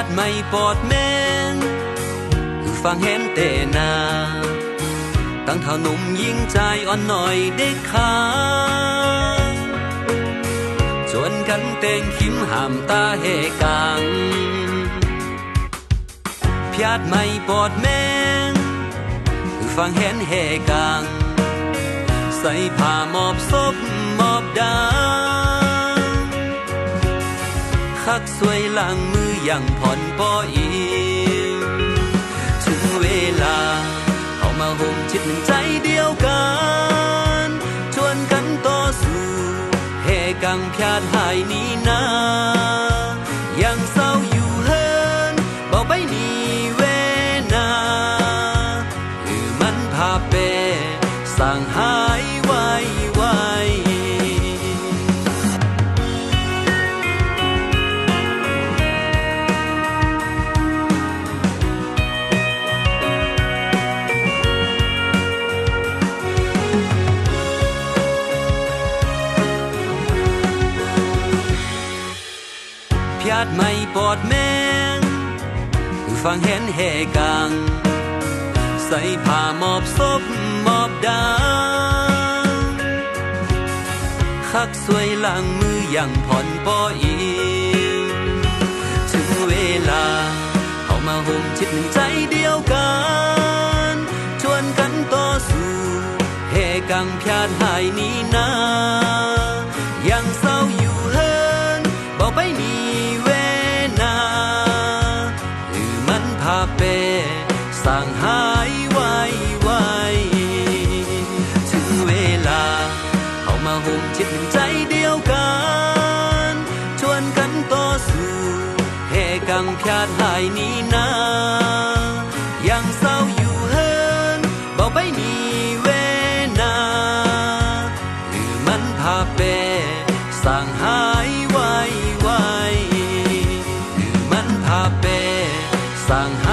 ดไม่ปอดแม่งคือฟังเห็นเตนาตั้งเท่าหนุ่มยิ่งใจอ่อนหน่อยได้ค้าชวนกันเต่งคิมห้ามตาเฮกังพยาดไม่ปอดแม่งคือฟังเห็นเฮกังใส่ผ้ามอบศพมอบดาคักสวยหลังมืออย่างผ่อนปออีถึงเวลาเอามาห่มชิดหนึ่งใจเดียวกันชวนกันต่อสู้เฮกังพยาดหายนี้นายังเศร้าอยู่เฮินบอกไปนี่เวนาคือมันพาเปสั่งหายไว้พยาดไม่ปอดแม่งคือฟังเห็นเฮกังใส่ผ้ามอบศพมอบดาคักสวยหลังมืออย่างผ่อนปออีถึงเวลาเอามาห่มชิดหนึ่งใจเดียวกันชวนกันต่อสู้เฮกังพยาดหายนี้นายังเศร้าอยู่เฮินบอกไปนี่พาเปสั่งหายไว้ถึงเวลาเอามาห่มชิดหนึ่งใจเดียวกันชวนกันต่อสู้เฮกังพยาดหายนี้นายังเศร้าอยู่เฮินบอกไปนี่เวนาหรือมันพาเปสั่งหายไว้หรือมันพาเปสั่งหา